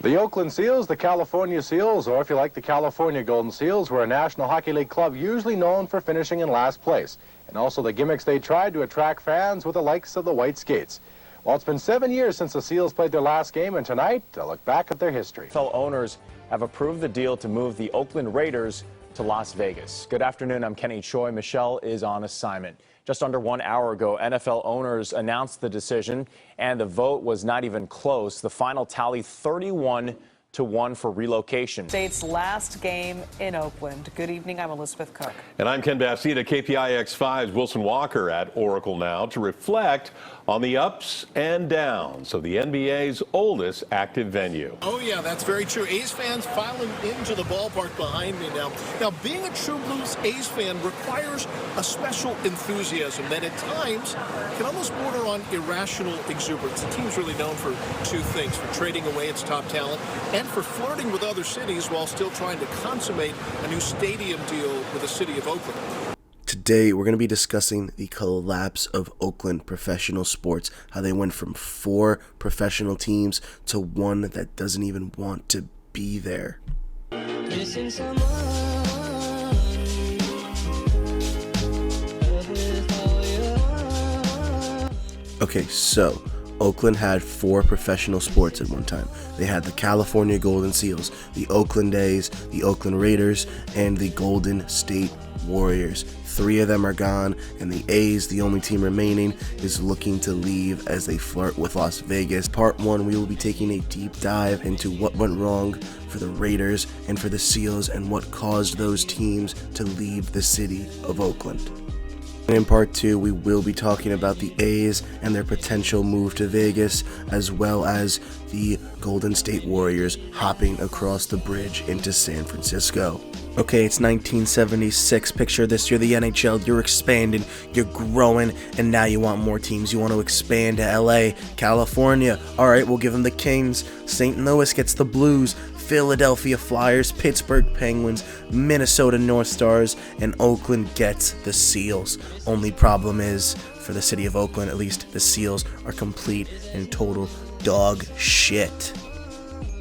The Oakland Seals, the California Seals, or if you like, the California Golden Seals, were a National Hockey League club usually known for finishing in last place, and also the gimmicks they tried to attract fans with the likes of the White Skates. Well, it's been 7 years since the Seals played their last game, and tonight, they'll look back at their history. NFL owners have approved the deal to move the Oakland Raiders to Las Vegas. Good afternoon, I'm Kenny Choi. Michelle is on assignment. Just under 1 hour ago, NFL owners announced the decision, and the vote was not even close. The final tally 31-1 for relocation. State's last game in Oakland. Good evening, I'm Elizabeth Cook. And I'm Ken Bastida, KPIX5's Wilson Walker at Oracle now to reflect on the ups and downs of the NBA's oldest active venue. Oh yeah, that's very true. A's fans filing into the ballpark behind me now. Now, being a true Blues A's fan requires a special enthusiasm that at times can almost border on irrational exuberance. The team's really known for two things: for trading away its top talent and for flirting with other cities while still trying to consummate a new stadium deal with the city of Oakland. Today, we're going to be discussing the collapse of Oakland professional sports, how they went from 4 professional teams to one that doesn't even want to be there. Okay, so Oakland had 4 professional sports at one time. They had the California Golden Seals, the Oakland A's, the Oakland Raiders, and the Golden State Warriors. 3 of them are gone, and the A's, the only team remaining, is looking to leave as they flirt with Las Vegas. Part 1, we will be taking a deep dive into what went wrong for the Raiders and for the Seals and what caused those teams to leave the city of Oakland. And in part 2, we will be talking about the A's and their potential move to Vegas, as well as the Golden State Warriors hopping across the bridge into San Francisco. Okay, it's 1976. Picture this: you're the NHL, you're expanding, you're growing, and now you want more teams. You want to expand to LA, California. Alright, we'll give them the Kings. St. Louis gets the Blues. Philadelphia Flyers, Pittsburgh Penguins, Minnesota North Stars, and Oakland gets the Seals. Only problem is, for the city of Oakland, at least, the Seals are complete and total dog shit.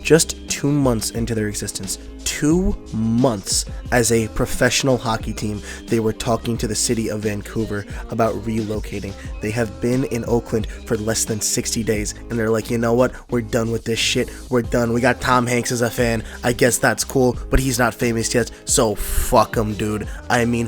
Just 2 months into their existence, 2 months as a professional hockey team, they were talking to the city of Vancouver about relocating. They have been in Oakland for less than 60 days, and they're like, you know what, we're done with this shit, we're done. We got Tom Hanks as a fan, I guess that's cool, but he's not famous yet, so fuck him, dude. I mean,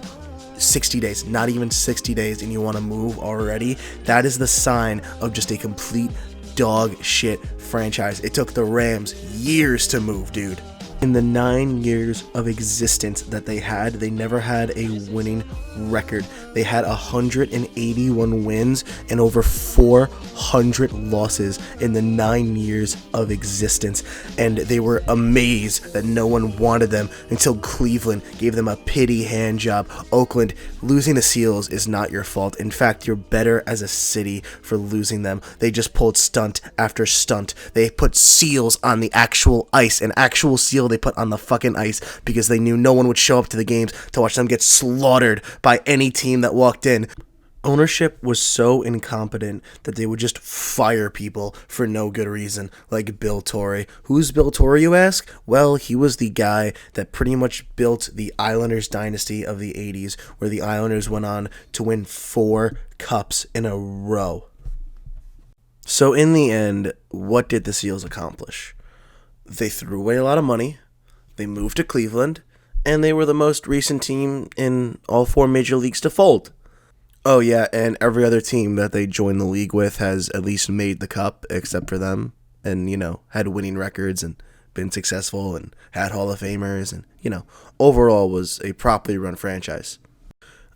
60 days, not even 60 days, and you want to move already? That is the sign of just a complete dog shit franchise. It took the Rams years to move, dude. In the 9 years of existence that they had, they never had a winning record. They had 181 wins and over 400 losses in the 9 years of existence. And they were amazed that no one wanted them until Cleveland gave them a pity hand job. Oakland, losing the Seals is not your fault. In fact, you're better as a city for losing them. They just pulled stunt after stunt. They put seals on the actual ice, an actual seal they put on the fucking ice because they knew no one would show up to the games to watch them get slaughtered by any team that walked in. Ownership was so incompetent that they would just fire people for no good reason, like Bill Torrey. Who's Bill Torrey, you ask? Well, he was the guy that pretty much built the Islanders dynasty of the 80s, where the Islanders went on to win 4 cups in a row. So in the end, what did the Seals accomplish? They threw away a lot of money, they moved to Cleveland, and they were the most recent team in all 4 major leagues to fold. Oh yeah, and every other team that they joined the league with has at least made the cup, except for them, and, you know, had winning records and been successful and had Hall of Famers and, you know, overall was a properly run franchise.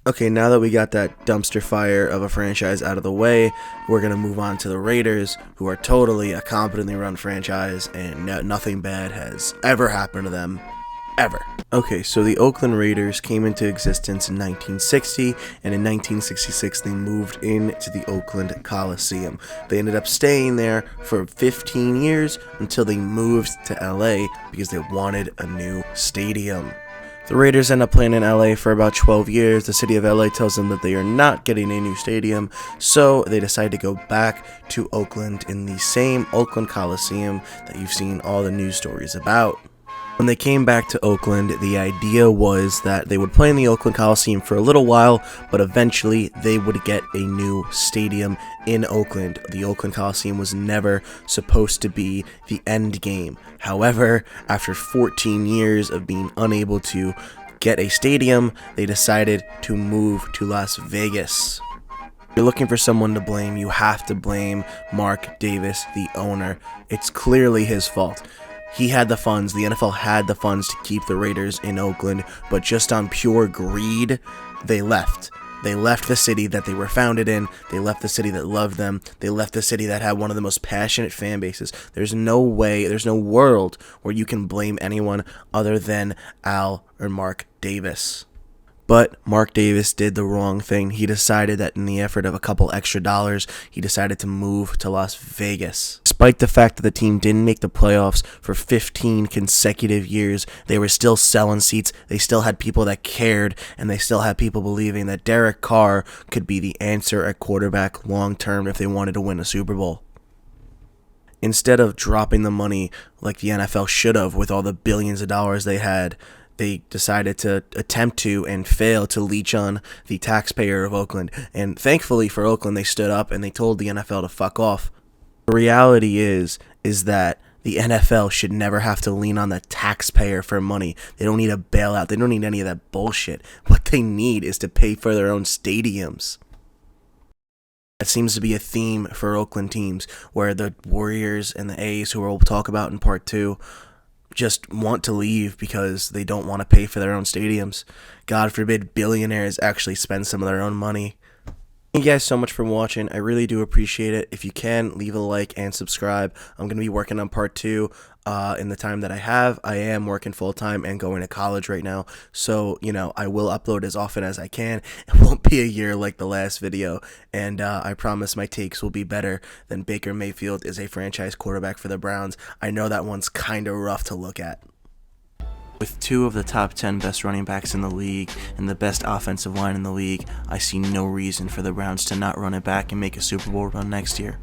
Okay, now that we got that dumpster fire of a franchise out of the way, we're going to move on to the Raiders, who are totally a competently run franchise, and nothing bad has ever happened to them, ever. Okay, so the Oakland Raiders came into existence in 1960, and in 1966 they moved into the Oakland Coliseum. They ended up staying there for 15 years until they moved to LA because they wanted a new stadium. The Raiders end up playing in LA for about 12 years. The city of LA tells them that they are not getting a new stadium, so they decide to go back to Oakland in the same Oakland Coliseum that you've seen all the news stories about. When they came back to Oakland, the idea was that they would play in the Oakland Coliseum for a little while, but eventually they would get a new stadium in Oakland. The Oakland Coliseum was never supposed to be the end game. However, after 14 years of being unable to get a stadium, they decided to move to Las Vegas. If you're looking for someone to blame, you have to blame Mark Davis, the owner. It's clearly his fault. He had the funds, the NFL had the funds to keep the Raiders in Oakland, but just on pure greed, they left. They left the city that they were founded in, they left the city that loved them, they left the city that had one of the most passionate fan bases. There's no way, there's no world where you can blame anyone other than Al or Mark Davis. But Mark Davis did the wrong thing. He decided that in the effort of a couple extra dollars, he decided to move to Las Vegas. Despite the fact that the team didn't make the playoffs for 15 consecutive years, they were still selling seats, they still had people that cared, and they still had people believing that Derek Carr could be the answer at quarterback long term if they wanted to win a Super Bowl. Instead of dropping the money like the NFL should have with all the billions of dollars they had, they decided to attempt to and fail to leech on the taxpayer of Oakland. And thankfully for Oakland, they stood up and they told the NFL to fuck off. The reality is that the NFL should never have to lean on the taxpayer for money. They don't need a bailout. They don't need any of that bullshit. What they need is to pay for their own stadiums. That seems to be a theme for Oakland teams, where the Warriors and the A's, who we'll talk about in part 2, just want to leave because they don't want to pay for their own stadiums. God forbid billionaires actually spend some of their own money. Thank you guys so much for watching. I really do appreciate it. If you can, leave a like and subscribe. I'm going to be working on part 2 in the time that I have. I am working full-time and going to college right now, so I will upload as often as I can. It won't be a year like the last video, and I promise my takes will be better than Baker Mayfield is a franchise quarterback for the Browns. I know that one's kind of rough to look at. With 2 of the top 10 best running backs in the league and the best offensive line in the league, I see no reason for the Browns to not run it back and make a Super Bowl run next year.